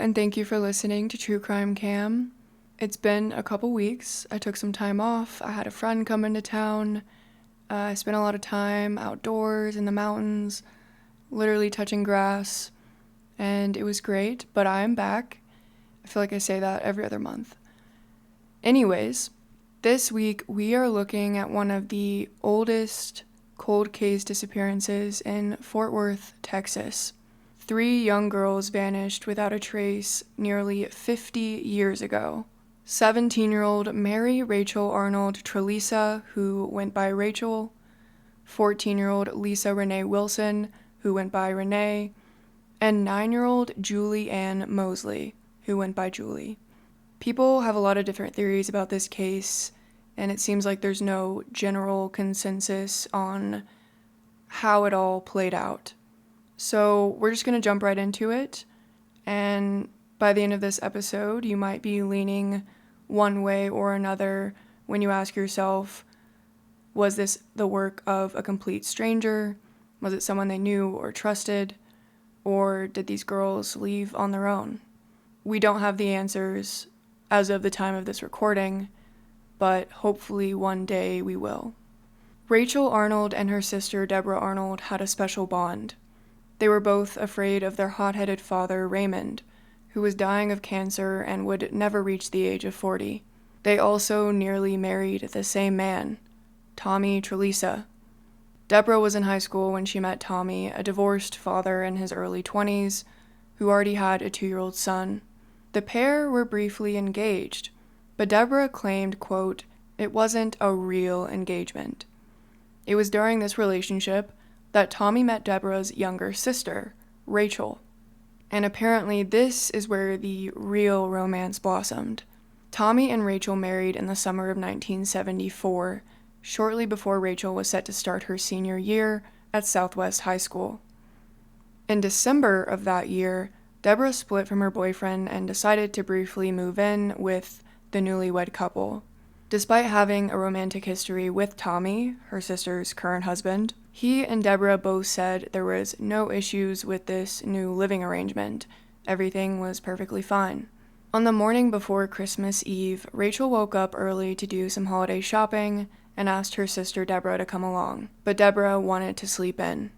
and thank you for listening to True Crime Cam. It's been a couple weeks. I took some time off. I had a friend come into town. I spent a lot of time outdoors in the mountains, literally touching grass, and it was great, but I am back. I feel like I say that every other month. Anyways, this week we are looking at one of the oldest cold case disappearances in Fort Worth, Texas. 3 young girls vanished without a trace nearly 50 years ago. 17-year-old Mary Rachel Arnold Trlica, who went by Rachel, 14-year-old Lisa Renee Wilson, who went by Renee, and 9-year-old Julie Moseley, who went by Julie. People have a lot of different theories about this case, and it seems like there's no general consensus on how it all played out. So we're just going to jump right into it, and by the end of this episode, you might be leaning one way or another when you ask yourself, was this the work of a complete stranger? Was it someone they knew or trusted? Or did these girls leave on their own? We don't have the answers as of the time of this recording, but hopefully one day we will. Rachel Arnold and her sister Deborah Arnold had a special bond. They were both afraid of their hot-headed father, Raymond, who was dying of cancer and would never reach the age of 40. They also nearly married the same man, Tommy Trlica. Deborah was in high school when she met Tommy, a divorced father in his early 20s, who already had a 2-year-old son. The pair were briefly engaged, but Deborah claimed, quote, it wasn't a real engagement. It was during this relationship that Tommy met Deborah's younger sister, Rachel. And apparently this is where the real romance blossomed. Tommy and Rachel married in the summer of 1974, shortly before Rachel was set to start her senior year at Southwest High School. In December of that year, Deborah split from her boyfriend and decided to briefly move in with the newlywed couple. Despite having a romantic history with Tommy, her sister's current husband, he and Deborah both said there was no issues with this new living arrangement. Everything was perfectly fine. On the morning before Christmas Eve, Rachel woke up early to do some holiday shopping and asked her sister Deborah to come along, but Deborah wanted to sleep in.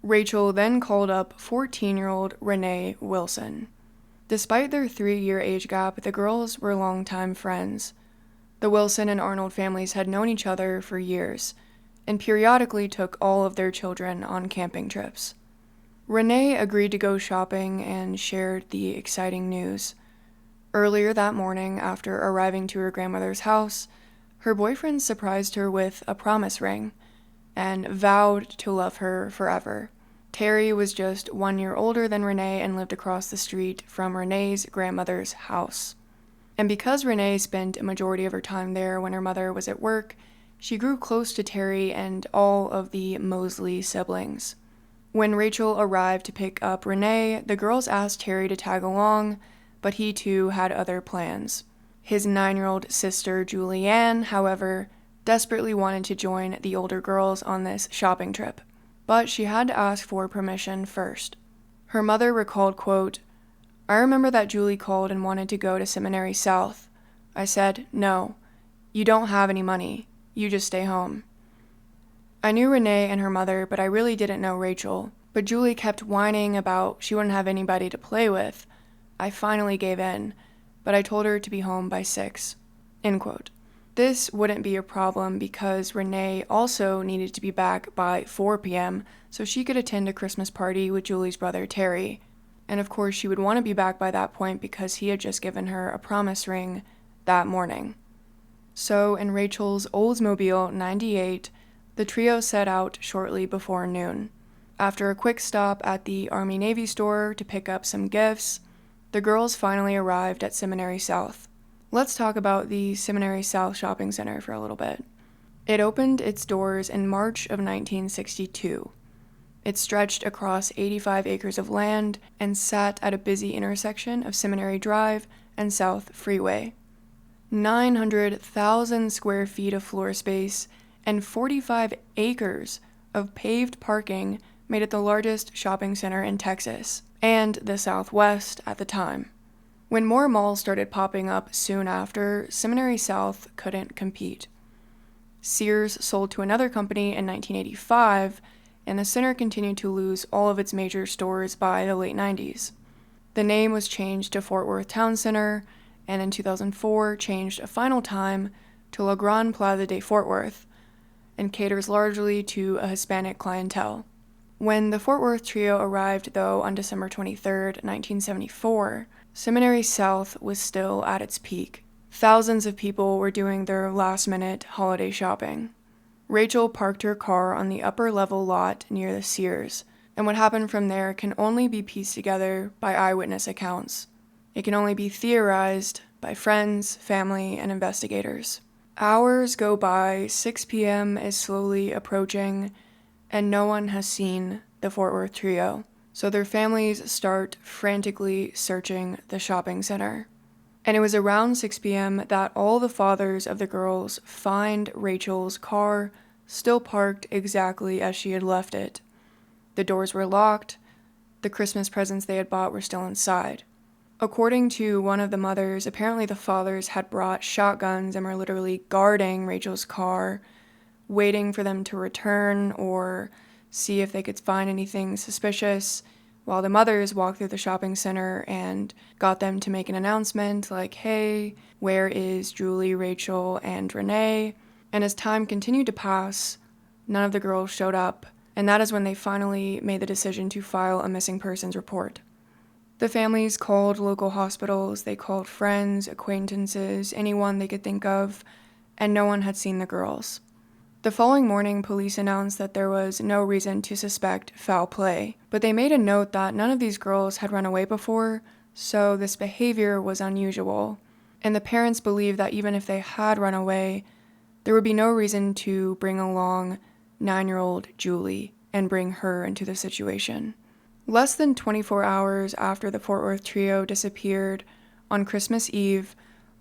Rachel then called up 14-year-old Renee Wilson. Despite their 3-year age gap, the girls were longtime friends. The Wilson and Arnold families had known each other for years, and periodically took all of their children on camping trips. Renee agreed to go shopping and shared the exciting news. Earlier that morning, after arriving to her grandmother's house, her boyfriend surprised her with a promise ring and vowed to love her forever. Terry was just 1 year older than Renee and lived across the street from Renee's grandmother's house. And because Renee spent a majority of her time there when her mother was at work, she grew close to Terry and all of the Moseley siblings. When Rachel arrived to pick up Renee, the girls asked Terry to tag along, but he too had other plans. His 9-year-old sister, Julie however, desperately wanted to join the older girls on this shopping trip, but she had to ask for permission first. Her mother recalled, quote, I remember that Julie called and wanted to go to Seminary South. I said, no, you don't have any money. You just stay home. I knew Renee and her mother, but I really didn't know Rachel. But Julie kept whining about she wouldn't have anybody to play with. I finally gave in, but I told her to be home by 6. End quote. This wouldn't be a problem because Renee also needed to be back by 4 p.m. so she could attend a Christmas party with Julie's brother Terry. And of course she would want to be back by that point because he had just given her a promise ring that morning. So in Rachel's Oldsmobile 98, the trio set out shortly before noon. After a quick stop at the Army-Navy store to pick up some gifts, the girls finally arrived at Seminary South. Let's talk about the Seminary South Shopping Center for a little bit. It opened its doors in March of 1962. It stretched across 85 acres of land and sat at a busy intersection of Seminary Drive and South Freeway. 900,000 square feet of floor space and 45 acres of paved parking made it the largest shopping center in Texas, and the Southwest at the time. When more malls started popping up soon after, Seminary South couldn't compete. Sears sold to another company in 1985, and the center continued to lose all of its major stores by the late 90s. The name was changed to Fort Worth Town Center, and in 2004 changed a final time to La Gran Plaza de Fort Worth, and caters largely to a Hispanic clientele. When the Fort Worth trio arrived, though, on December 23, 1974, Seminary South was still at its peak. Thousands of people were doing their last-minute holiday shopping. Rachel parked her car on the upper-level lot near the Sears, and what happened from there can only be pieced together by eyewitness accounts. It can only be theorized by friends, family, and investigators. Hours go by, 6 p.m. is slowly approaching, and no one has seen the Fort Worth trio, so their families start frantically searching the shopping center. And it was around 6 p.m. that all the fathers of the girls find Rachel's car still parked exactly as she had left it. The doors were locked, the Christmas presents they had bought were still inside. According to one of the mothers, apparently the fathers had brought shotguns and were literally guarding Rachel's car, waiting for them to return or see if they could find anything suspicious, while the mothers walked through the shopping center and got them to make an announcement like, hey, where is Julie, Rachel, and Renee? And as time continued to pass, none of the girls showed up, and that is when they finally made the decision to file a missing persons report. The families called local hospitals, they called friends, acquaintances, anyone they could think of, and no one had seen the girls. The following morning, police announced that there was no reason to suspect foul play, but they made a note that none of these girls had run away before, so this behavior was unusual, and the parents believed that even if they had run away, there would be no reason to bring along 9-year-old Julie and bring her into the situation. Less than 24 hours after the Fort Worth trio disappeared, on Christmas Eve,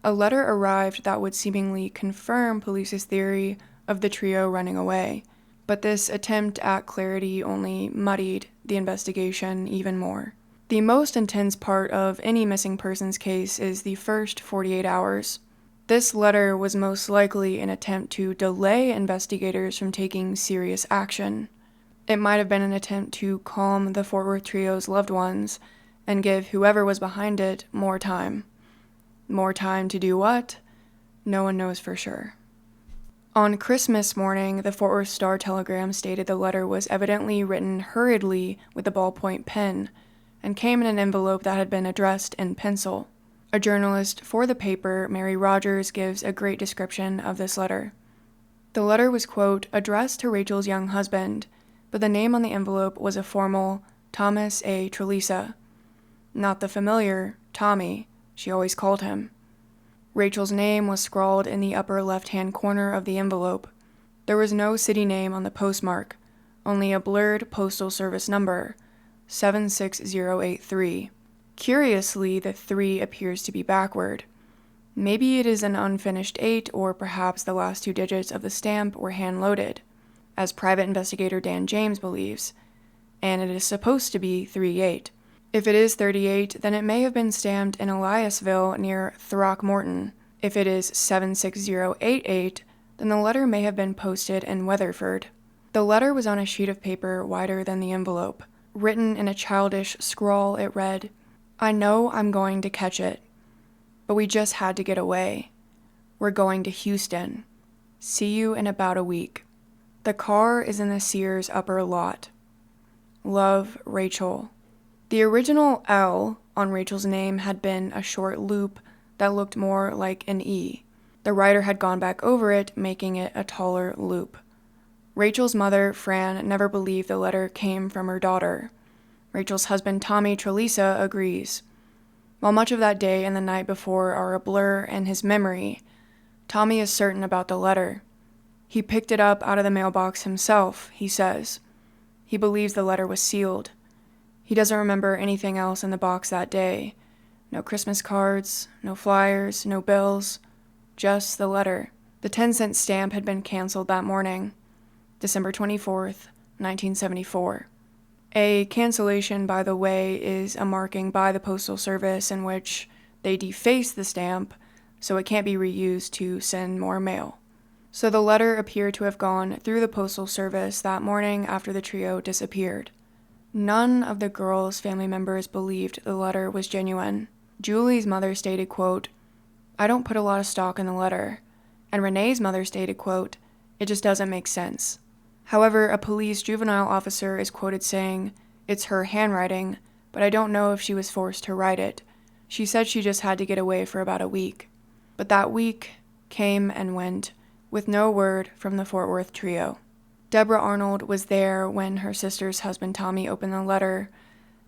a letter arrived that would seemingly confirm police's theory of the trio running away, but this attempt at clarity only muddied the investigation even more. The most intense part of any missing persons case is the first 48 hours. This letter was most likely an attempt to delay investigators from taking serious action. It might have been an attempt to calm the Fort Worth trio's loved ones and give whoever was behind it more time. More time to do what? No one knows for sure. On Christmas morning, the Fort Worth Star-Telegram stated the letter was evidently written hurriedly with a ballpoint pen and came in an envelope that had been addressed in pencil. A journalist for the paper, Mary Rogers, gives a great description of this letter. The letter was, quote, addressed to Rachel's young husband, but the name on the envelope was a formal Thomas A. Trlica, not the familiar Tommy she always called him. Rachel's name was scrawled in the upper left-hand corner of the envelope. There was no city name on the postmark, only a blurred postal service number, 76083. Curiously, the 3 appears to be backward. Maybe it is an unfinished 8, or perhaps the last 2 digits of the stamp were hand-loaded, as private investigator Dan James believes, and it is supposed to be 38. If it is 38, then it may have been stamped in Eliasville near Throckmorton. If it is 76088, then the letter may have been posted in Weatherford. The letter was on a sheet of paper wider than the envelope. Written in a childish scrawl, it read, I know I'm going to catch it, but we just had to get away. We're going to Houston. See you in about a week. The car is in the Sears upper lot. Love, Rachel. The original L on Rachel's name had been a short loop that looked more like an E. The writer had gone back over it, making it a taller loop. Rachel's mother, Fran, never believed the letter came from her daughter. Rachel's husband, Tommy Trlica, agrees. While much of that day and the night before are a blur in his memory, Tommy is certain about the letter. He picked it up out of the mailbox himself, he says. He believes the letter was sealed. He doesn't remember anything else in the box that day. No Christmas cards, no flyers, no bills, just the letter. The 10-cent stamp had been canceled that morning, December 24th, 1974. A cancellation, by the way, is a marking by the Postal Service in which they deface the stamp so it can't be reused to send more mail. So the letter appeared to have gone through the Postal Service that morning after the trio disappeared. None of the girls' family members believed the letter was genuine. Julie's mother stated, quote, "I don't put a lot of stock in the letter." And Renee's mother stated, quote, "It just doesn't make sense." However, a police juvenile officer is quoted saying, "It's her handwriting, but I don't know if she was forced to write it. She said she just had to get away for about a week." But that week came and went, with no word from the Fort Worth trio. Deborah Arnold was there when her sister's husband Tommy opened the letter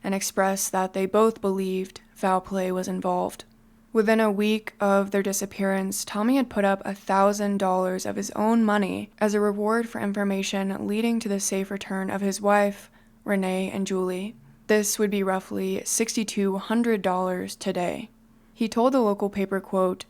and expressed that they both believed foul play was involved. Within a week of their disappearance, Tommy had put up $1,000 of his own money as a reward for information leading to the safe return of his wife, Renee, and Julie. This would be roughly $6,200 today. He told the local paper, quote,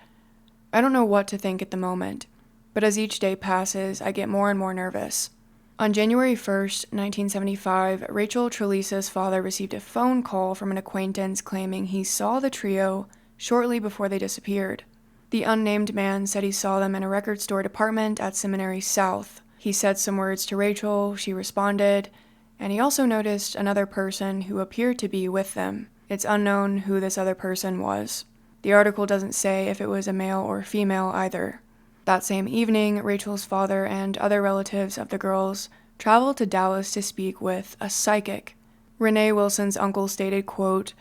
"I don't know what to think at the moment, but as each day passes, I get more and more nervous." On January 1st, 1975, Rachel Trlica's father received a phone call from an acquaintance claiming he saw the trio shortly before they disappeared. The unnamed man said he saw them in a record store department at Seminary South. He said some words to Rachel, she responded, and he also noticed another person who appeared to be with them. It's unknown who this other person was. The article doesn't say if it was a male or female either. That same evening, Rachel's father and other relatives of the girls traveled to Dallas to speak with a psychic. Renee Wilson's uncle stated, quote,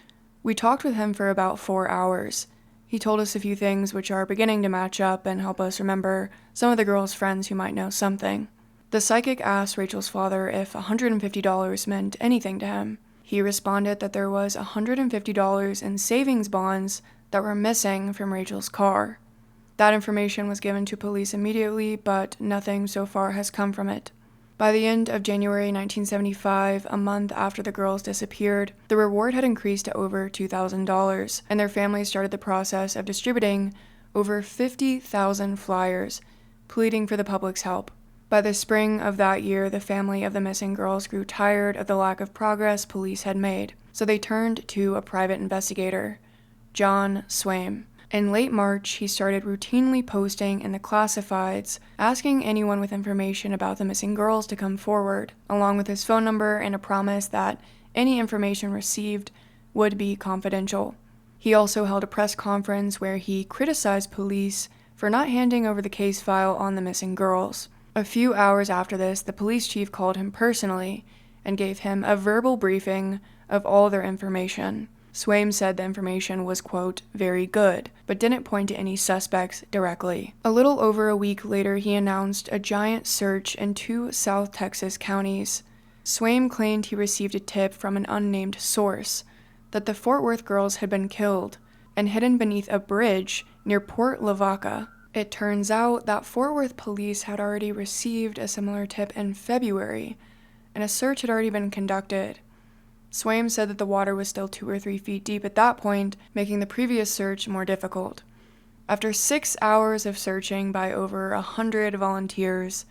"We talked with him for about 4 hours. He told us a few things which are beginning to match up and help us remember some of the girls' friends who might know something." The psychic asked Rachel's father if $150 meant anything to him. He responded that there was $150 in savings bonds that were missing from Rachel's car. That information was given to police immediately, but nothing so far has come from it. By the end of January 1975, a month after the girls disappeared, the reward had increased to over $2,000, and their families started the process of distributing over 50,000 flyers, pleading for the public's help. By the spring of that year, the family of the missing girls grew tired of the lack of progress police had made, so they turned to a private investigator, John Swaim. In late March, he started routinely posting in the classifieds, asking anyone with information about the missing girls to come forward, along with his phone number and a promise that any information received would be confidential. He also held a press conference where he criticized police for not handing over the case file on the missing girls. A few hours after this, the police chief called him personally and gave him a verbal briefing of all their information. Swaim said the information was, quote, "very good," but didn't point to any suspects directly. A little over a week later, he announced a giant search in 2 South Texas counties. Swaim claimed he received a tip from an unnamed source that the Fort Worth girls had been killed and hidden beneath a bridge near Port Lavaca. It turns out that Fort Worth police had already received a similar tip in February, and a search had already been conducted. Swaim said that the water was still 2 or 3 feet deep at that point, making the previous search more difficult. After 6 hours of searching by over 100 volunteers,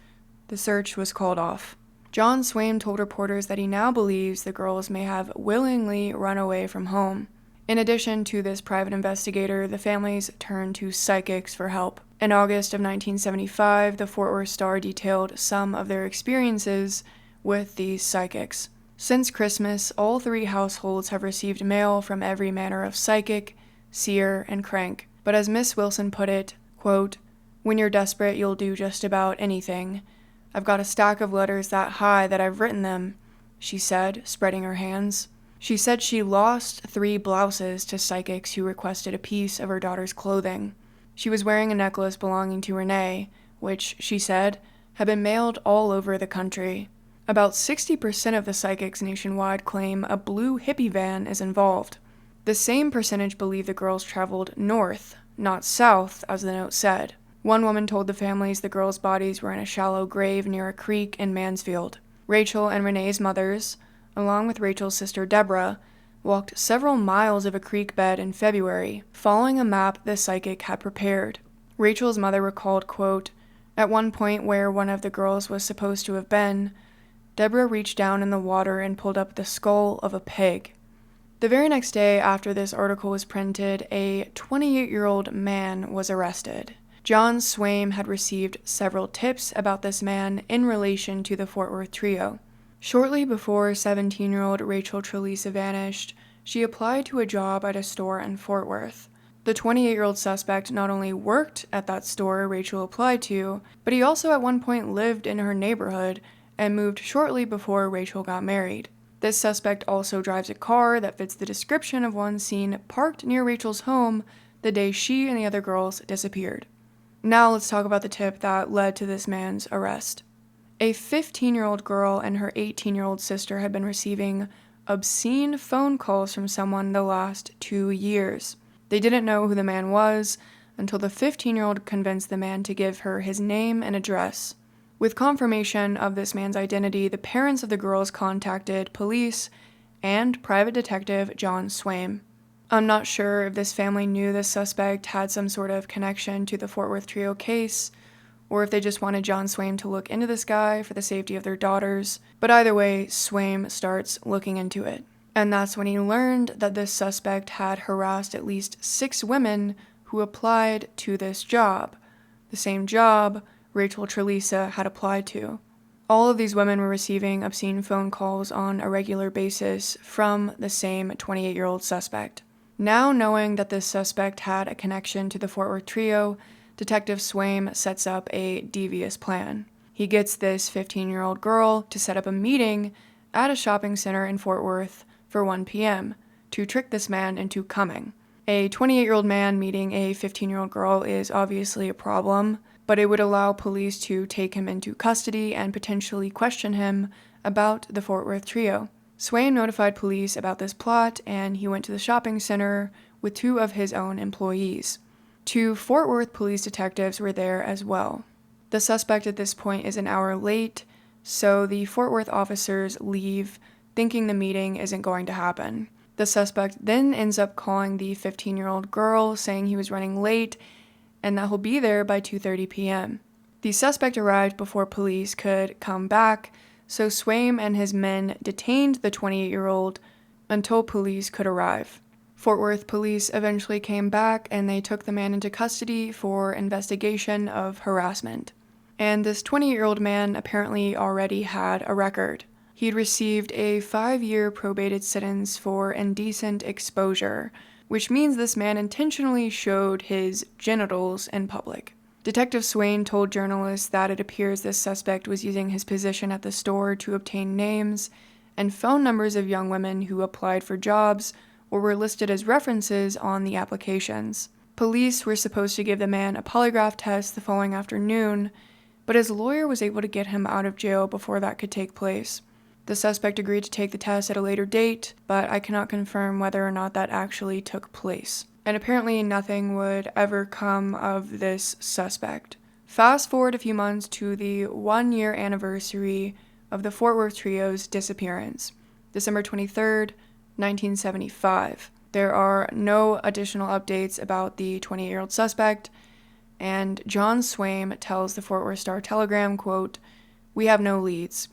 the search was called off. John Swaim told reporters that he now believes the girls may have willingly run away from home. In addition to this private investigator, the families turned to psychics for help. In August of 1975, the Fort Worth Star detailed some of their experiences with these psychics. Since Christmas, all 3 households have received mail from every manner of psychic, seer, and crank. But as Miss Wilson put it, quote, "When you're desperate, you'll do just about anything. I've got a stack of letters that high that I've written them," she said, spreading her hands. She said she lost 3 blouses to psychics who requested a piece of her daughter's clothing. She was wearing a necklace belonging to Renee, which, she said, had been mailed all over the country. About 60% of the psychics nationwide claim a blue hippie van is involved. The same percentage believe the girls traveled north, not south, as the note said. One woman told the families the girls' bodies were in a shallow grave near a creek in Mansfield. Rachel and Renee's mothers, along with Rachel's sister Deborah, walked several miles of a creek bed in February, following a map the psychic had prepared. Rachel's mother recalled, quote, "At one point where one of the girls was supposed to have been, Deborah reached down in the water and pulled up the skull of a pig. The very next day after this article was printed, a 28-year-old man was arrested. John Swaim had received several tips about this man in relation to the Fort Worth trio. Shortly before 17-year-old Rachel Trlica vanished, she applied to a job at a store in Fort Worth. The 28-year-old suspect not only worked at that store Rachel applied to, but he also at one point lived in her neighborhood and moved shortly before Rachel got married. This suspect also drives a car that fits the description of one seen parked near Rachel's home the day she and the other girls disappeared. Now let's talk about the tip that led to this man's arrest. A 15-year-old girl and her 18-year-old sister had been receiving obscene phone calls from someone the last 2 years. They didn't know who the man was until the 15-year-old convinced the man to give her his name and address. With confirmation of this man's identity, the parents of the girls contacted police and private detective John Swaim. I'm not sure if this family knew this suspect had some sort of connection to the Fort Worth trio case, or if they just wanted John Swaim to look into this guy for the safety of their daughters, but either way, Swaim starts looking into it. And that's when he learned that this suspect had harassed at least 6 women who applied to this job, the same job Rachel Trlica had applied to. All of these women were receiving obscene phone calls on a regular basis from the same 28-year-old suspect. Now knowing that this suspect had a connection to the Fort Worth trio, Detective Swaim sets up a devious plan. He gets this 15-year-old girl to set up a meeting at a shopping center in Fort Worth for 1 p.m. to trick this man into coming. A 28-year-old man meeting a 15-year-old girl is obviously a problem, but it would allow police to take him into custody and potentially question him about the Fort Worth trio. Swaim notified police about this plot, and he went to the shopping center with 2 of his own employees. 2 Fort Worth police detectives were there as well. The suspect at this point is an hour late, so the Fort Worth officers leave, thinking the meeting isn't going to happen. The suspect then ends up calling the 15-year-old girl, saying he was running late and that he'll be there by 2:30 p.m. The suspect arrived before police could come back, so Swaim and his men detained the 28-year-old until police could arrive. Fort Worth police eventually came back and they took the man into custody for investigation of harassment. And this 28-year-old man apparently already had a record. He'd received a 5-year probated sentence for indecent exposure, which means this man intentionally showed his genitals in public. Detective Swain told journalists that it appears this suspect was using his position at the store to obtain names and phone numbers of young women who applied for jobs or were listed as references on the applications. Police were supposed to give the man a polygraph test the following afternoon, but his lawyer was able to get him out of jail before that could take place. The suspect agreed to take the test at a later date, but I cannot confirm whether or not that actually took place. And apparently nothing would ever come of this suspect. Fast forward a few months to the 1-year anniversary of the Fort Worth trio's disappearance, December 23rd, 1975. There are no additional updates about the 28-year-old suspect, and John Swaim tells the Fort Worth Star-Telegram, quote, "We have no leads.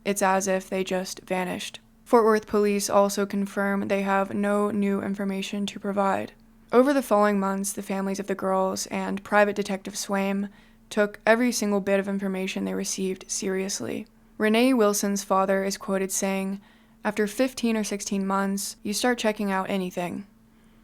It's as if they just vanished." Fort Worth police also confirm they have no new information to provide. Over the following months, the families of the girls and private detective Swaim took every single bit of information they received seriously. Renee Wilson's father is quoted saying, "After 15 or 16 months, you start checking out anything."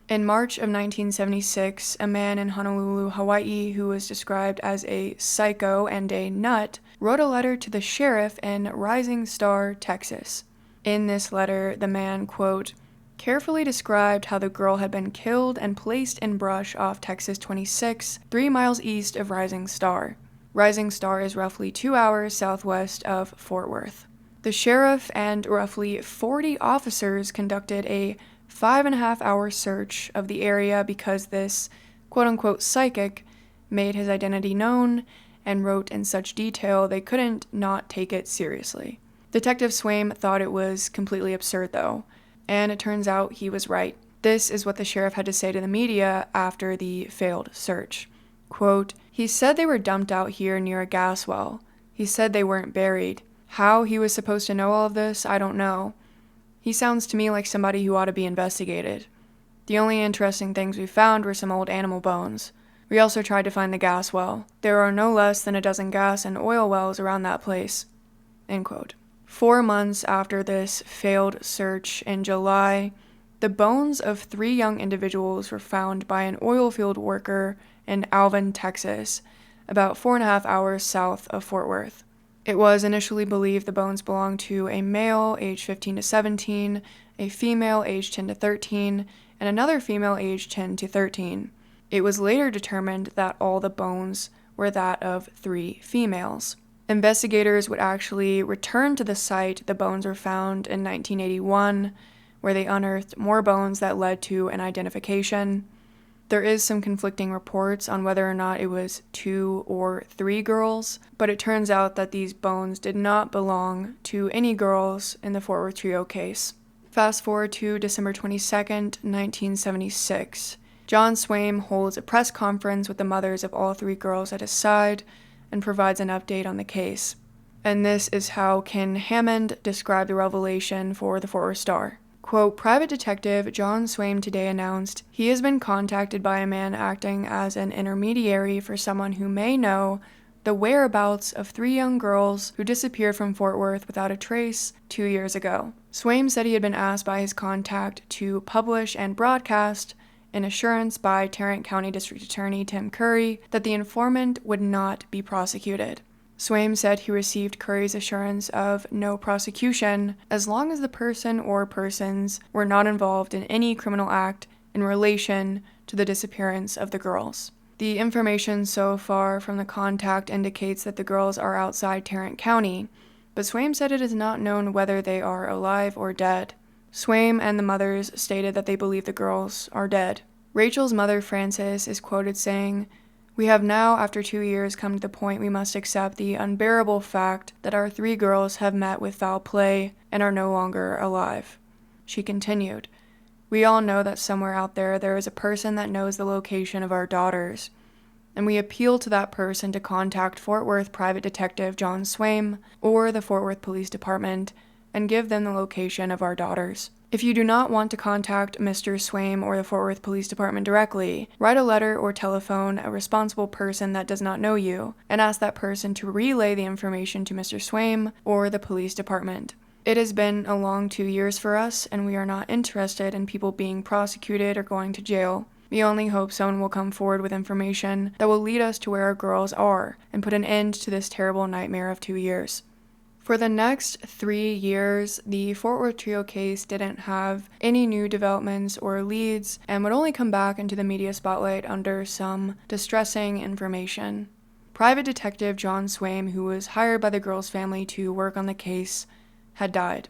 In March of 1976, a man in Honolulu, Hawaii, who was described as a psycho and a nut, wrote a letter to the sheriff in Rising Star, Texas. In this letter, the man, quote, carefully described how the girl had been killed and placed in brush off Texas 26, 3 miles east of Rising Star. Rising Star is roughly 2 hours southwest of Fort Worth. The sheriff and roughly 40 officers conducted a 5.5-hour search of the area because this quote-unquote psychic made his identity known and wrote in such detail they couldn't not take it seriously. Detective Swaim thought it was completely absurd though, and it turns out he was right. This is what the sheriff had to say to the media after the failed search. Quote, "He said they were dumped out here near a gas well. He said they weren't buried. How he was supposed to know all of this, I don't know. He sounds to me like somebody who ought to be investigated. The only interesting things we found were some old animal bones. We also tried to find the gas well. There are no less than a dozen gas and oil wells around that place." End quote. 4 months after this failed search in July, the bones of 3 young individuals were found by an oil field worker in Alvin, Texas, about 4.5 hours south of Fort Worth. It was initially believed the bones belonged to a male aged 15 to 17, a female aged 10 to 13, and another female aged 10 to 13. It was later determined that all the bones were that of 3 females. Investigators would actually return to the site the bones were found in 1981, where they unearthed more bones that led to an identification. There is some conflicting reports on whether or not it was 2 or 3 girls, but it turns out that these bones did not belong to any girls in the Fort Worth Trio case. Fast forward to December 22nd, 1976. John Swaim holds a press conference with the mothers of all 3 girls at his side and provides an update on the case. And this is how Ken Hammond described the revelation for the Fort Worth Star. Quote, "Private Detective John Swaim today announced he has been contacted by a man acting as an intermediary for someone who may know the whereabouts of 3 young girls who disappeared from Fort Worth without a trace 2 years ago." Swaim said he had been asked by his contact to publish and broadcast an assurance by Tarrant County District Attorney Tim Curry that the informant would not be prosecuted. Swaim said he received Curry's assurance of no prosecution as long as the person or persons were not involved in any criminal act in relation to the disappearance of the girls. The information so far from the contact indicates that the girls are outside Tarrant County, but Swaim said it is not known whether they are alive or dead. Swaim and the mothers stated that they believe the girls are dead. Rachel's mother, Frances, is quoted saying, "We have now, after 2 years, come to the point we must accept the unbearable fact that our 3 girls have met with foul play and are no longer alive." She continued, "We all know that somewhere out there is a person that knows the location of our daughters, and we appeal to that person to contact Fort Worth Private Detective John Swaim or the Fort Worth Police Department and give them the location of our daughters. If you do not want to contact Mr. Swaim or the Fort Worth Police Department directly, write a letter or telephone a responsible person that does not know you and ask that person to relay the information to Mr. Swaim or the police department. It has been a long 2 years for us, and we are not interested in people being prosecuted or going to jail. We only hope someone will come forward with information that will lead us to where our girls are and put an end to this terrible nightmare of 2 years." For the next 3 years, the Fort Worth Trio case didn't have any new developments or leads and would only come back into the media spotlight under some distressing information. Private Detective John Swaim, who was hired by the girls' family to work on the case, had died.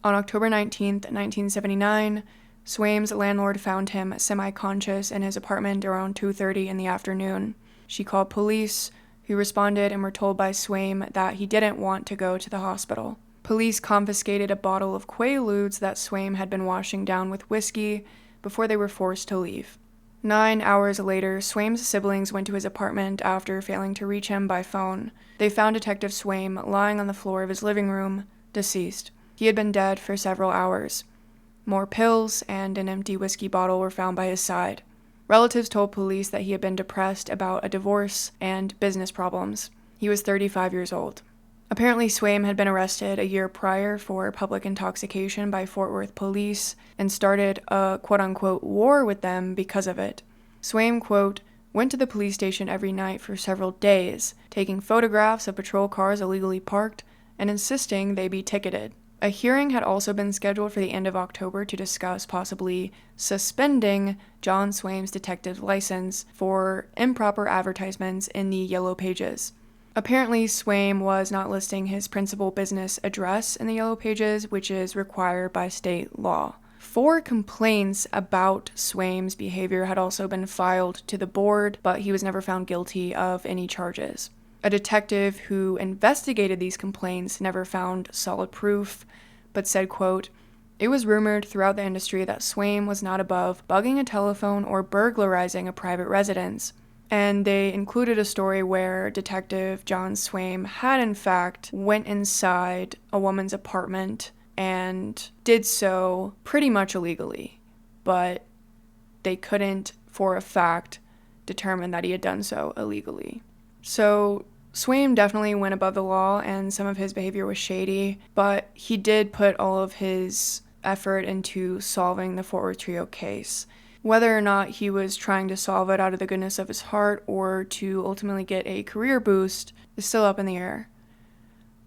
On October 19th, 1979, Swaim's landlord found him semi-conscious in his apartment around 2:30 in the afternoon. She called police, who responded and were told by Swaim that he didn't want to go to the hospital. Police confiscated a bottle of Quaaludes that Swaim had been washing down with whiskey before they were forced to leave. 9 hours later, Swaim's siblings went to his apartment after failing to reach him by phone. They found Detective Swaim lying on the floor of his living room, deceased. He had been dead for several hours. More pills and an empty whiskey bottle were found by his side. Relatives told police that he had been depressed about a divorce and business problems. He was 35 years old. Apparently, Swaim had been arrested a year prior for public intoxication by Fort Worth police and started a quote-unquote war with them because of it. Swaim, quote, went to the police station every night for several days, taking photographs of patrol cars illegally parked and insisting they be ticketed. A hearing had also been scheduled for the end of October to discuss possibly suspending John Swaim's detective license for improper advertisements in the Yellow Pages. Apparently, Swaim was not listing his principal business address in the Yellow Pages, which is required by state law. 4 complaints about Swaim's behavior had also been filed to the board, but he was never found guilty of any charges. A detective who investigated these complaints never found solid proof, but said, quote, "It was rumored throughout the industry that Swaim was not above bugging a telephone or burglarizing a private residence." And they included a story where Detective John Swaim had in fact went inside a woman's apartment and did so pretty much illegally, but they couldn't, for a fact, determine that he had done so illegally. So Swaim definitely went above the law, and some of his behavior was shady, but he did put all of his effort into solving the Fort Worth Trio case. Whether or not he was trying to solve it out of the goodness of his heart or to ultimately get a career boost is still up in the air.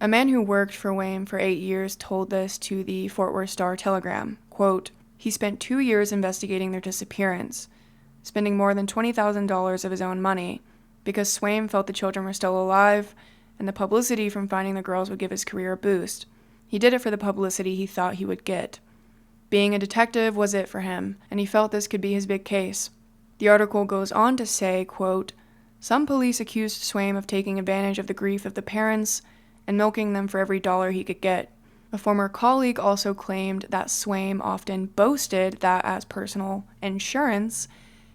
A man who worked for Wayne for 8 years told this to the Fort Worth Star-Telegram, quote, "He spent 2 years investigating their disappearance, spending more than $20,000 of his own money, because Swaim felt the children were still alive, and the publicity from finding the girls would give his career a boost. He did it for the publicity he thought he would get. Being a detective was it for him, and he felt this could be his big case." The article goes on to say, quote, "Some police accused Swaim of taking advantage of the grief of the parents and milking them for every dollar he could get. A former colleague also claimed that Swaim often boasted that as personal insurance,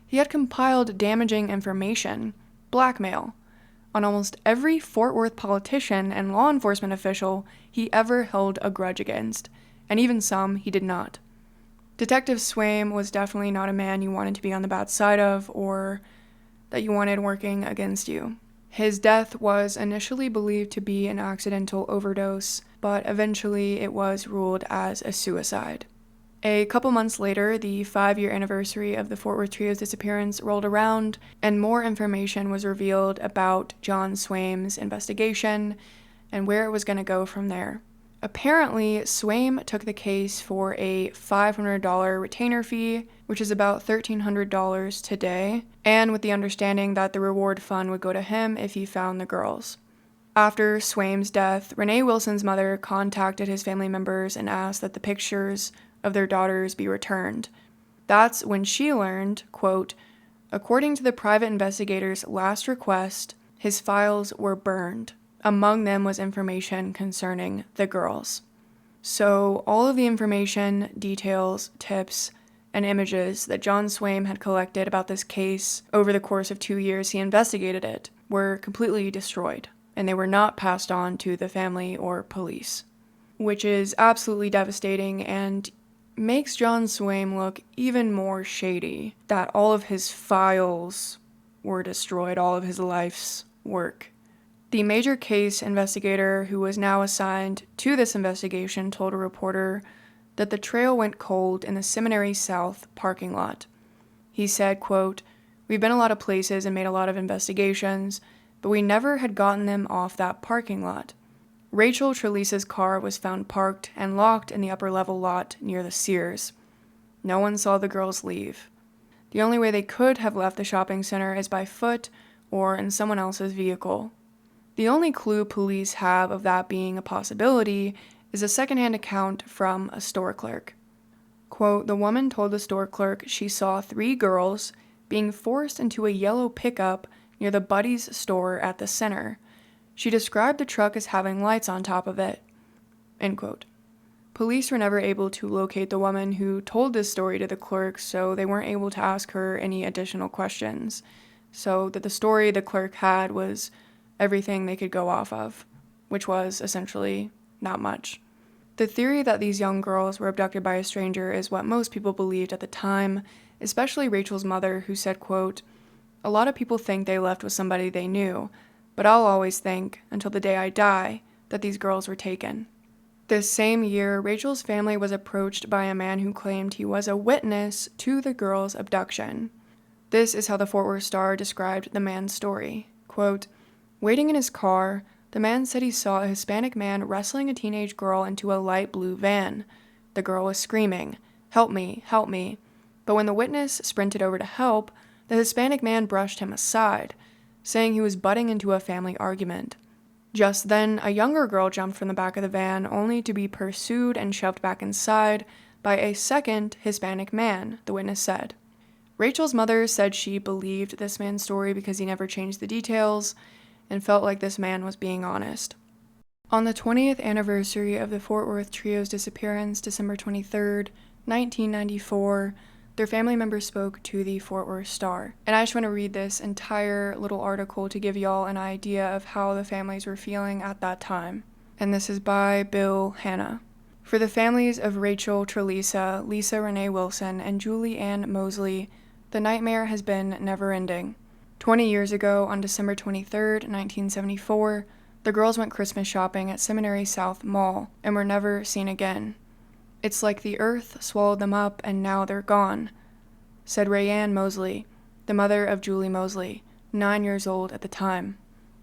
he had compiled damaging information, blackmail, on almost every Fort Worth politician and law enforcement official he ever held a grudge against, and even some he did not. Detective Swaim was definitely not a man you wanted to be on the bad side of or that you wanted working against you. His death was initially believed to be an accidental overdose, but eventually it was ruled as a suicide. A couple months later, the 5-year anniversary of the Fort Worth Trio's disappearance rolled around, and more information was revealed about John Swaim's investigation and where it was going to go from there. Apparently, Swaim took the case for a $500 retainer fee, which is about $1,300 today, and with the understanding that the reward fund would go to him if he found the girls. After Swaim's death, Renee Wilson's mother contacted his family members and asked that the pictures of their daughters be returned. That's when she learned, quote, "According to the private investigator's last request, his files were burned. Among them was information concerning the girls." So all of the information, details, tips, and images that John Swaim had collected about this case over the course of 2 years he investigated it were completely destroyed, and they were not passed on to the family or police, which is absolutely devastating and makes John Swaim look even more shady that all of his files were destroyed, all of his life's work. The major case investigator who was now assigned to this investigation told a reporter that the trail went cold in the Seminary South parking lot. He said, quote, "We've been a lot of places and made a lot of investigations, but we never had gotten them off that parking lot. Rachel Trlica's car was found parked and locked in the upper level lot near the Sears. No one saw the girls leave. The only way they could have left the shopping center is by foot or in someone else's vehicle. The only clue police have of that being a possibility is a secondhand account from a store clerk. Quote, the woman told the store clerk she saw 3 girls being forced into a yellow pickup near the Buddy's store at the center. She described the truck as having lights on top of it." End quote. Police were never able to locate the woman who told this story to the clerk, so they weren't able to ask her any additional questions. So that the story the clerk had was everything they could go off of, which was essentially not much. The theory that these young girls were abducted by a stranger is what most people believed at the time, especially Rachel's mother, who said, quote, "A lot of people think they left with somebody they knew, but I'll always think, until the day I die, that these girls were taken." This same year, Rachel's family was approached by a man who claimed he was a witness to the girls' abduction. This is how the Fort Worth Star described the man's story. Quote, "Waiting in his car, the man said he saw a Hispanic man wrestling a teenage girl into a light blue van. The girl was screaming, 'Help me, help me.' But when the witness sprinted over to help, the Hispanic man brushed him aside, saying he was butting into a family argument. Just then, a younger girl jumped from the back of the van, only to be pursued and shoved back inside by a second Hispanic man," the witness said. Rachel's mother said she believed this man's story because he never changed the details and felt like this man was being honest. On the 20th anniversary of the Fort Worth Trio's disappearance, December 23rd, 1994, their family members spoke to the Fort Worth Star. And I just want to read this entire little article to give y'all an idea of how the families were feeling at that time. And this is by Bill Hanna. For the families of Rachel Trlica, Lisa Renee Wilson, and Julie Moseley, the nightmare has been never-ending. 20 years ago, on December 23, 1974, the girls went Christmas shopping at Seminary South Mall and were never seen again. "It's like the earth swallowed them up and now they're gone," said Renee Moseley, the mother of Julie Moseley, 9 years old at the time.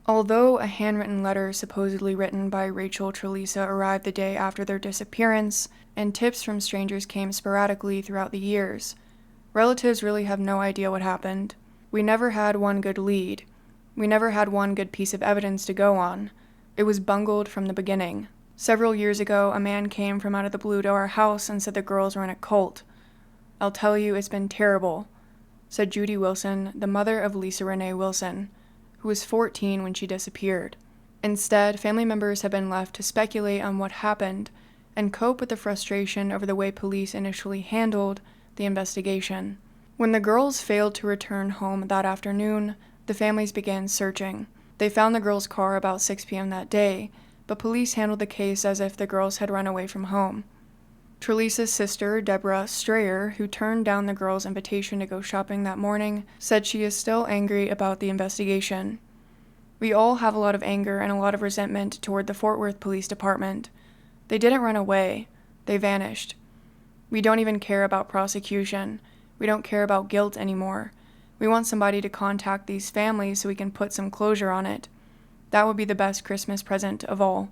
Although a handwritten letter supposedly written by Rachel Trlica arrived the day after their disappearance, and tips from strangers came sporadically throughout the years, relatives really have no idea what happened. "We never had one good lead. We never had one good piece of evidence to go on. It was bungled from the beginning. Several years ago, a man came from out of the blue to our house and said the girls were in a cult. I'll tell you, it's been terrible," said Julie Wilson, the mother of Lisa Renee Wilson, who was 14 when she disappeared. Instead, family members have been left to speculate on what happened and cope with the frustration over the way police initially handled the investigation. When the girls failed to return home that afternoon, the families began searching. They found the girls' car about 6 p.m. that day, but police handled the case as if the girls had run away from home. Trlica's sister, Deborah Strayer, who turned down the girls' invitation to go shopping that morning, said she is still angry about the investigation. "We all have a lot of anger and a lot of resentment toward the Fort Worth Police Department. They didn't run away. They vanished. We don't even care about prosecution. We don't care about guilt anymore. We want somebody to contact these families so we can put some closure on it. That would be the best Christmas present of all."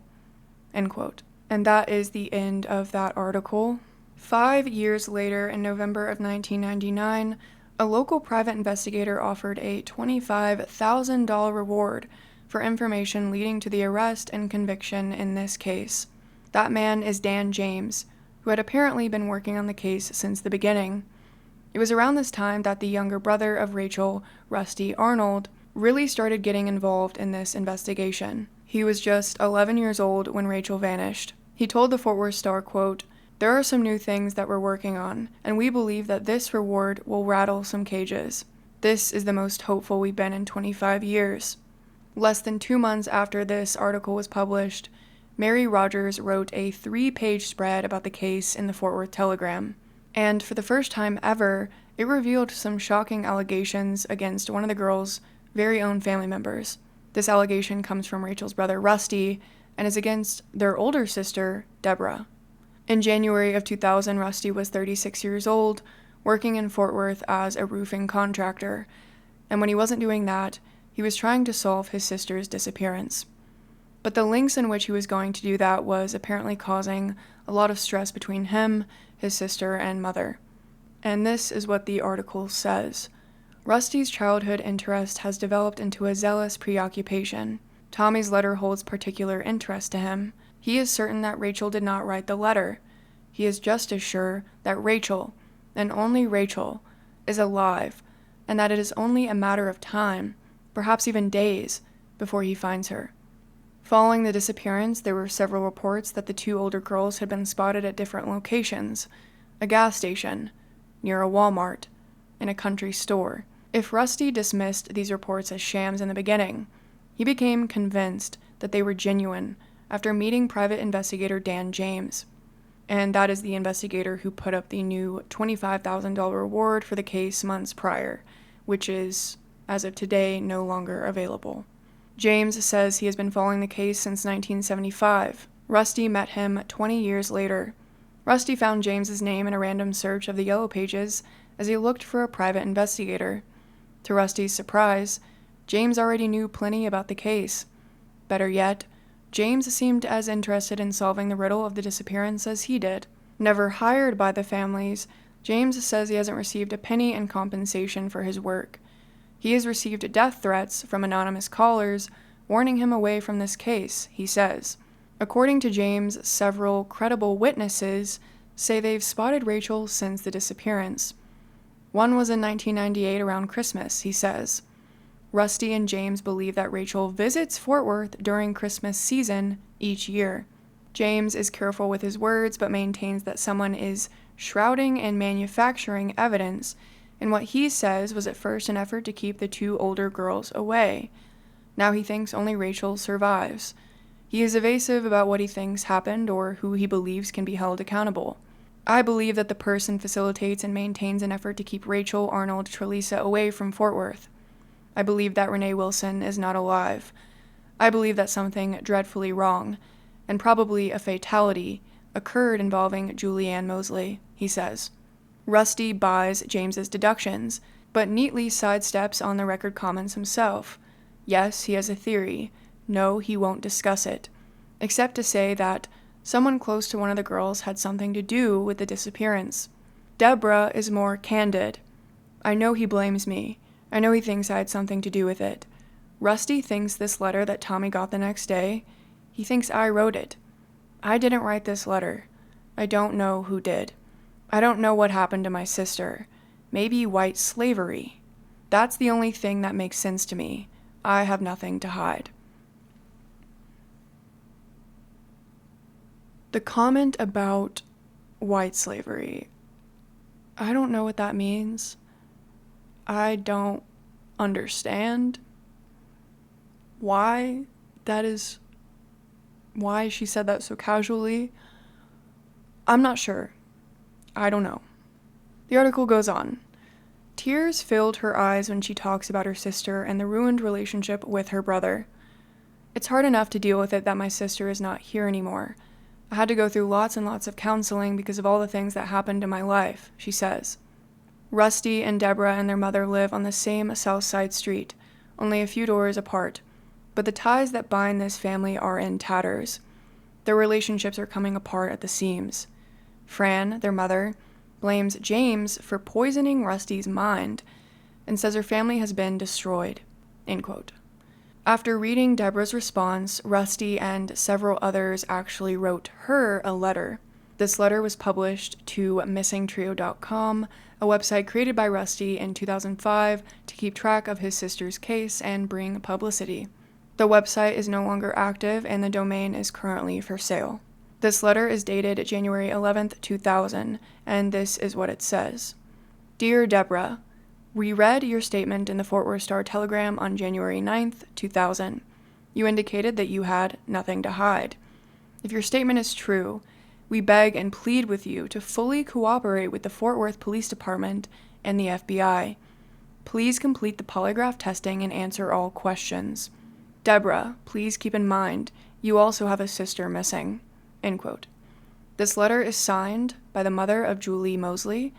End quote. And that is the end of that article. 5 years later, in November of 1999, a local private investigator offered a $25,000 reward for information leading to the arrest and conviction in this case. That man is Dan James, who had apparently been working on the case since the beginning. It was around this time that the younger brother of Rachel, Rusty Arnold, really started getting involved in this investigation. He was just 11 years old when Rachel vanished. He told the Fort Worth Star, quote, "There are some new things that we're working on, and we believe that this reward will rattle some cages. This is the most hopeful we've been in 25 years. Less than 2 months after this article was published, Mary Rogers wrote a 3-page spread about the case in the Fort Worth Telegram. And for the first time ever, it revealed some shocking allegations against one of the girls' very own family members. This allegation comes from Rachel's brother, Rusty, and is against their older sister, Deborah. In January of 2000, Rusty was 36 years old, working in Fort Worth as a roofing contractor, and when he wasn't doing that, he was trying to solve his sister's disappearance. But the lengths in which he was going to do that was apparently causing a lot of stress between him, his sister, and mother. And this is what the article says. Rusty's childhood interest has developed into a zealous preoccupation. Tommy's letter holds particular interest to him. He is certain that Rachel did not write the letter. He is just as sure that Rachel, and only Rachel, is alive, and that it is only a matter of time, perhaps even days, before he finds her. Following the disappearance, there were several reports that the 2 older girls had been spotted at different locations: a gas station, near a Walmart, and a country store. If Rusty dismissed these reports as shams in the beginning, he became convinced that they were genuine after meeting private investigator Dan James. And that is the investigator who put up the new $25,000 reward for the case months prior, which is, as of today, no longer available. James says he has been following the case since 1975. Rusty met him 20 years later. Rusty found James's name in a random search of the Yellow Pages as he looked for a private investigator. To Rusty's surprise, James already knew plenty about the case. Better yet, James seemed as interested in solving the riddle of the disappearance as he did. Never hired by the families, James says he hasn't received a penny in compensation for his work. He has received death threats from anonymous callers warning him away from this case, he says. According to James, several credible witnesses say they've spotted Rachel since the disappearance. One was in 1998 around Christmas, he says. Rusty and James believe that Rachel visits Fort Worth during Christmas season each year. James is careful with his words, but maintains that someone is shrouding and manufacturing evidence in what he says was at first an effort to keep the 2 older girls away. Now he thinks only Rachel survives. He is evasive about what he thinks happened or who he believes can be held accountable. I believe that the person facilitates and maintains an effort to keep Rachel Arnold Trlica away from Fort Worth. I believe that Renee Wilson is not alive. I believe that something dreadfully wrong, and probably a fatality, occurred involving Julie Moseley, he says. Rusty buys James's deductions, but neatly sidesteps on the record comments himself. Yes, he has a theory. No, he won't discuss it, except to say that someone close to one of the girls had something to do with the disappearance. Deborah is more candid. I know he blames me. I know he thinks I had something to do with it. Rusty thinks this letter that Tommy got the next day, he thinks I wrote it. I didn't write this letter. I don't know who did. I don't know what happened to my sister. Maybe white slavery. That's the only thing that makes sense to me. I have nothing to hide. The comment about white slavery, I don't know what that means. I don't understand why she said that so casually. I'm not sure. I don't know. The article goes on. Tears filled her eyes when she talks about her sister and the ruined relationship with her brother. It's hard enough to deal with it that my sister is not here anymore. I had to go through lots and lots of counseling because of all the things that happened in my life, she says. Rusty and Deborah and their mother live on the same South Side street, only a few doors apart, but the ties that bind this family are in tatters. Their relationships are coming apart at the seams. Fran, their mother, blames James for poisoning Rusty's mind and says her family has been destroyed, end quote. After reading Deborah's response, Rusty and several others actually wrote her a letter. This letter was published to missingtrio.com, a website created by Rusty in 2005 to keep track of his sister's case and bring publicity. The website is no longer active and the domain is currently for sale. This letter is dated January 11th, 2000, and this is what it says. Dear Deborah, we read your statement in the Fort Worth Star-Telegram on January 9th, 2000. You indicated that you had nothing to hide. If your statement is true, we beg and plead with you to fully cooperate with the Fort Worth Police Department and the FBI. Please complete the polygraph testing and answer all questions. Deborah, please keep in mind, you also have a sister missing. End quote. This letter is signed by the mother of Julie Moseley,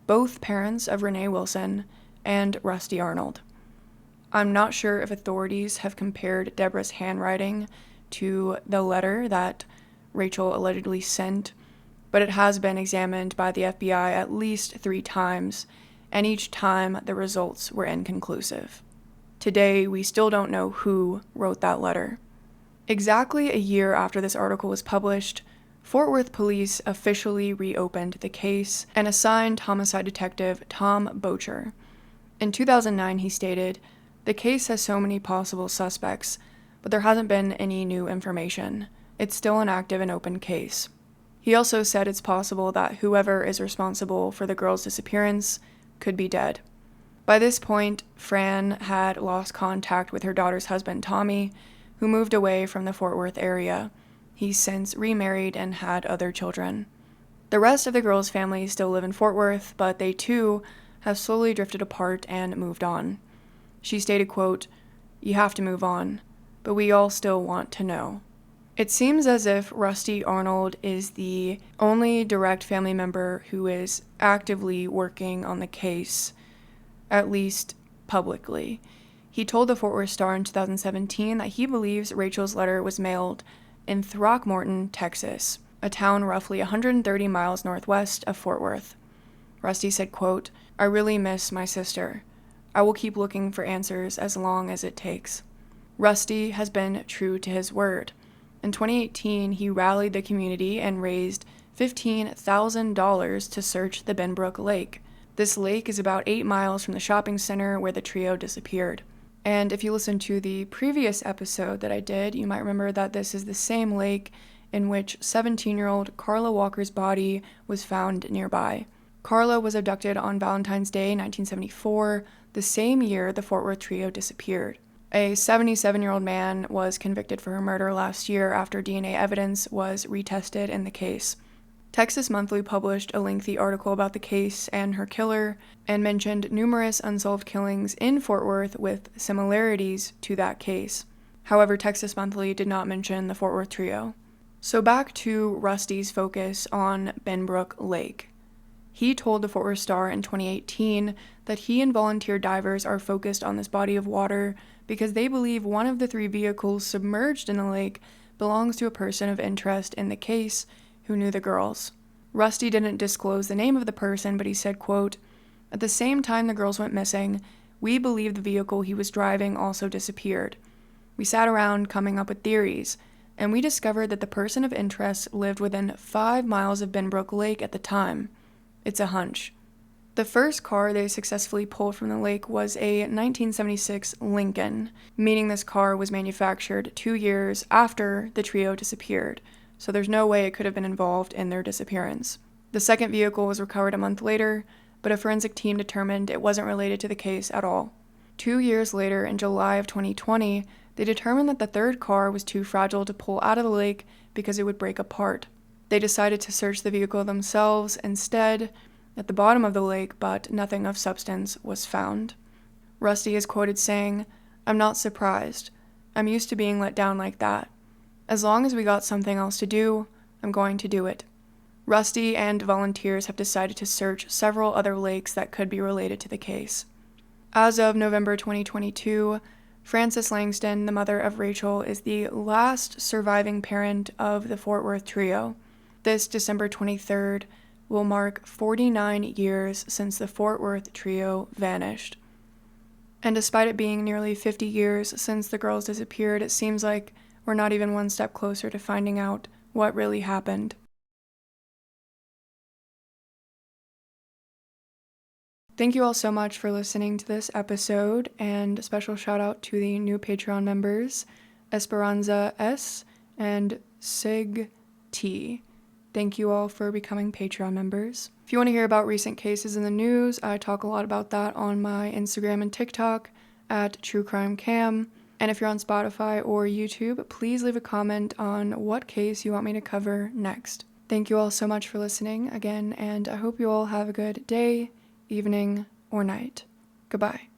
both parents of Renee Wilson, and Rusty Arnold. I'm not sure if authorities have compared Deborah's handwriting to the letter that Rachel allegedly sent, but it has been examined by the FBI at least 3 times, and each time the results were inconclusive. Today, we still don't know who wrote that letter. Exactly a year after this article was published, Fort Worth police officially reopened the case and assigned homicide detective Tom Bocher. In 2009, he stated, "The case has so many possible suspects, but there hasn't been any new information. It's still an active and open case." He also said it's possible that whoever is responsible for the girl's disappearance could be dead. By this point, Fran had lost contact with her daughter's husband, Tommy, who moved away from the Fort Worth area. He's since remarried and had other children. The rest of the girl's family still live in Fort Worth, but they too have slowly drifted apart and moved on. She stated, quote, "You have to move on, but we all still want to know." It seems as if Rusty Arnold is the only direct family member who is actively working on the case, at least publicly. He told the Fort Worth Star in 2017 that he believes Rachel's letter was mailed in Throckmorton, Texas, a town roughly 130 miles northwest of Fort Worth. Rusty said, quote, "I really miss my sister. I will keep looking for answers as long as it takes." Rusty has been true to his word. In 2018, he rallied the community and raised $15,000 to search the Benbrook Lake. This lake is about 8 miles from the shopping center where the trio disappeared. And if you listen to the previous episode that I did, you might remember that this is the same lake in which 17-year-old Carla Walker's body was found nearby. Carla was abducted on Valentine's Day, 1974, the same year the Fort Worth trio disappeared. A 77-year-old man was convicted for her murder last year after DNA evidence was retested in the case. Texas Monthly published a lengthy article about the case and her killer and mentioned numerous unsolved killings in Fort Worth with similarities to that case. However, Texas Monthly did not mention the Fort Worth trio. So back to Rusty's focus on Benbrook Lake. He told the Fort Worth Star in 2018 that he and volunteer divers are focused on this body of water because they believe one of the 3 vehicles submerged in the lake belongs to a person of interest in the case who knew the girls. Rusty didn't disclose the name of the person, but he said, quote, "At the same time the girls went missing, we believe the vehicle he was driving also disappeared. We sat around coming up with theories, and we discovered that the person of interest lived within 5 miles of Benbrook Lake at the time. It's a hunch." The first car they successfully pulled from the lake was a 1976 Lincoln, meaning this car was manufactured 2 years after the trio disappeared, so there's no way it could have been involved in their disappearance. The second vehicle was recovered a month later, but a forensic team determined it wasn't related to the case at all. 2 years later, in July of 2020, they determined that the third car was too fragile to pull out of the lake because it would break apart. They decided to search the vehicle themselves instead at the bottom of the lake, but nothing of substance was found. Rusty is quoted saying, "I'm not surprised. I'm used to being let down like that. As long as we got something else to do, I'm going to do it." Rusty and volunteers have decided to search several other lakes that could be related to the case. As of November 2022, Frances Langston, the mother of Rachel, is the last surviving parent of the Fort Worth trio. This December 23rd will mark 49 years since the Fort Worth trio vanished. And despite it being nearly 50 years since the girls disappeared, it seems like we're not even one step closer to finding out what really happened. Thank you all so much for listening to this episode, and a special shout out to the new Patreon members, Esperanza S. and Sig T. Thank you all for becoming Patreon members. If you want to hear about recent cases in the news, I talk a lot about that on my Instagram and TikTok at TrueCrimeCam. And if you're on Spotify or YouTube, please leave a comment on what case you want me to cover next. Thank you all so much for listening again, and I hope you all have a good day, evening, or night. Goodbye.